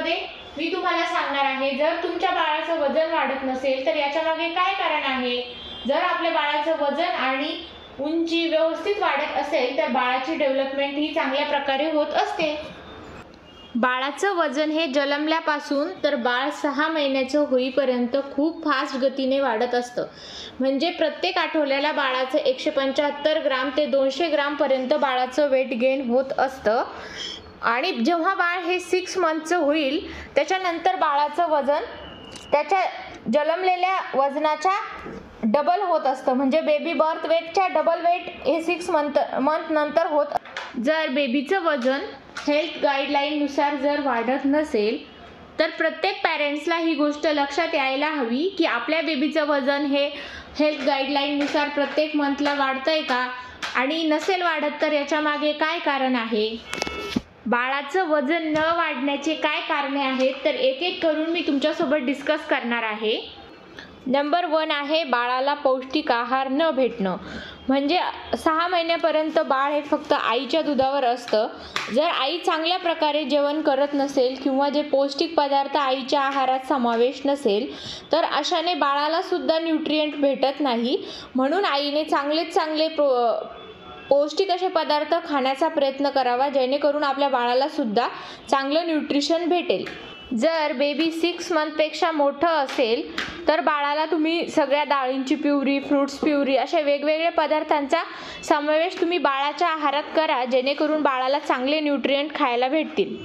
व्हिडिओमध्ये मी तुम्हाला सांगणार आहे, जर तुमच्या बाळाचं वजन वाढत नसेल तर याच्या मागे काय कारण आहे। जर आपल्या बाळाचं वजन आणि उंची व्यवस्थित वाढत असेल तर बाळाची डेव्हलपमेंट ही चांगल्या प्रकारे होत असते। बाळाचं वजन हे जन्मल्यापासून तर बाळ 6 महिन्याचं होईपर्यंत खूप फास्ट गतीने वाढत असतं। म्हणजे प्रत्येक आठवड्याला बाळाचं 175 ग्राम ते 200 ग्राम पर्यंत बाळाचं वेट गेन होत असतं। आणि जेव्हा बाळ हे 6 मंथचं होईल त्याच्यानंतर बाळाचं वजन त्याच्या जन्मलेल्या वजनाच्या डबल होत असतं। म्हणजे बेबी बर्थ वेटच्या डबल वेट हे 6 मंथ नंतर होत। जर बेबीचं वजन हेल्थ गाईडलाईननुसार जर वाढत नसेल तर प्रत्येक पॅरेंट्सला ही गोष्ट लक्षात यायला हवी की आपल्या बेबीचं वजन हे हेल्थ गाईडलाईननुसार प्रत्येक मंथला वाढतंय का, आणि नसेल वाढत तर याच्या मागे काय कारण आहे। बाळाचं वजन न वाढण्याचे काय कारणे आहेत तर एक एक करून मी तुमच्यासोबत डिस्कस करणार आहे। नंबर 1 आहे बाळाला पौष्टिक आहार न भेटणं। म्हणजे 6 महिन्यापर्यंत बाळ हे फक्त आईच्या दुधावर असतं। जर आई चांगल्या प्रकारे जेवण करत नसेल किंवा जे पौष्टिक पदार्थ आईच्या आहारात समावेश नसेल तर अशाने बाळाला सुद्धा न्यूट्रिएंट भेटत नाही। म्हणून आईने चांगले पौष्टिक असे पदार्थ खाण्याचा प्रयत्न करावा जेणेकरून आपल्या बाळाला सुद्धा चांगलं न्यूट्रिशन भेटेल। जर बेबी 6 मंथपेक्षा मोठं असेल तर बाळाला तुम्ही सगळ्या डाळींची प्युरी, फ्रूट्स प्युरी अशा वेगवेगळ्या पदार्थांचा समावेश तुम्ही बाळाच्या आहारात करा जेणेकरून बाळाला चांगले न्यूट्रिएंट खायला भेटतील।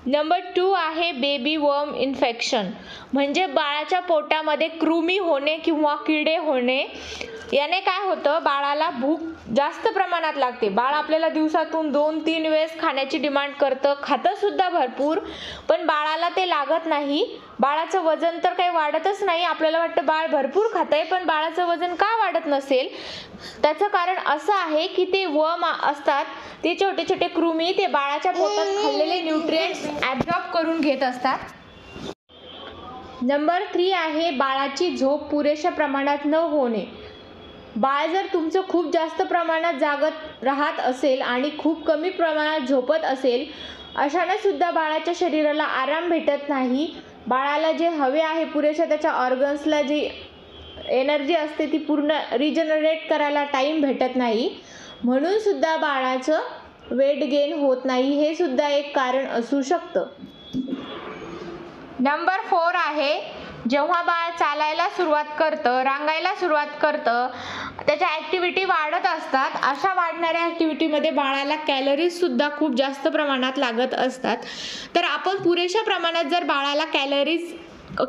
नंबर 2 आहे बेबी वर्म इन्फेक्शन। म्हणजे बाळाच्या पोटामध्ये कृमी होणे किंवा किडे होणे। याने काय होतं, बाळाला भूक जास्त प्रमाणात लागते। बाळ आपल्याला दिवसातून 2-3 वेळेस खाण्याची डिमांड करतं, खातं सुद्धा भरपूर, पण बाळाला ते लागत नाही। बाळाचं वजन तर काही वाढतच नाही। आपल्याला वाटतं बाळ भरपूर खातंय पण बाळाचं वजन का वाढत नसेल, त्याचं कारण असं आहे की ते वर्म असतात, ते छोटे छोटे कृमी ते बाळाच्या पोटात खाल्लेले न्यूट्रिएंट्स ॲब्झॉर्ब करून घेत असतात। नंबर 3 आहे बाळाची झोप पुरेशा प्रमाणात न होणे। बाळ जर तुमचं खूप जास्त प्रमाणात जागत राहत असेल आणि खूप कमी प्रमाणात झोपत असेल, अशाने सुद्धा बाळाच्या शरीराला आराम भेटत नाही। बाळाला जे हवे आहे पुरेशा त्याच्या ऑर्गन्सला जी एनर्जी असते ती पूर्ण रिजनरेट करायला टाईम भेटत नाही, म्हणून सुद्धा बाळाचं वेट गेन होत नाही, हे सुद्धा एक कारण असू शकतं। नंबर 4 आहे जेव्हा बाळ चालायला सुरुवात करतं, रांगायला सुरुवात करतं, त्याच्या ॲक्टिव्हिटी वाढत असतात। अशा वाढणाऱ्या ॲक्टिव्हिटीमध्ये बाळाला कॅलरीज सुद्धा खूप जास्त प्रमाणात लागत असतात। तर आपण पुरेशा प्रमाणात जर बाळाला कॅलरीज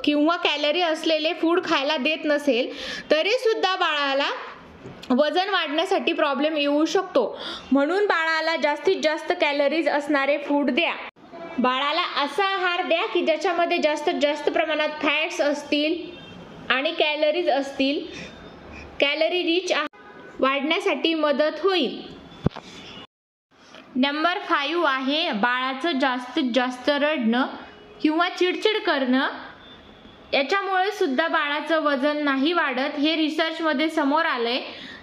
किंवा कॅलरी असलेले फूड खायला देत नसेल तरी सुद्धा बाळाला वजन वाढण्यासाठी प्रॉब्लेम येऊ शकतो। म्हणून बाळाला जास्तीत जास्त कॅलरीज असणारे फूड द्या। बाळाला असा आहार द्या की ज्याच्यामध्ये जास्तीत जास्त प्रमाणात फॅट्स असतील आणि कॅलरीज असतील। कॅलरी रिच वाढण्यासाठी मदत होईल। नंबर 5 आहे बाळाचं जास्तीत जास्त रडणं किंवा चिडचिड करणं। याच्यामुळे सुद्धा बाळाचं वजन नाही वाढत, हे रिसर्चमध्ये समोर आलंय।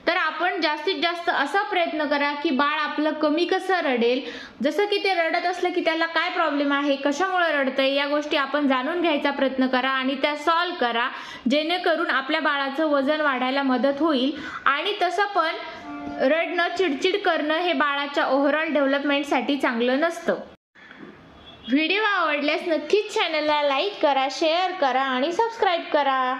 तर आपण जास्तीत जास्त असा प्रयत्न करा की बाळ आपलं कमी कसं रडेल। जसं की ते रडत असलं की त्याला काय प्रॉब्लेम आहे, कशामुळे रडतंय, या गोष्टी आपण जाणून घ्यायचा प्रयत्न करा आणि त्या सॉल्व करा जेणेकरून आपल्या बाळाचं वजन वाढायला मदत होईल। आणि तसं पण रडणं, चिडचिड करणं हे बाळाच्या ओव्हरऑल डेव्हलपमेंटसाठी चांगलं नसतं। व्हिडिओ आवडल्यास नक्कीच चॅनलला लाईक करा, शेअर करा आणि सबस्क्राईब करा।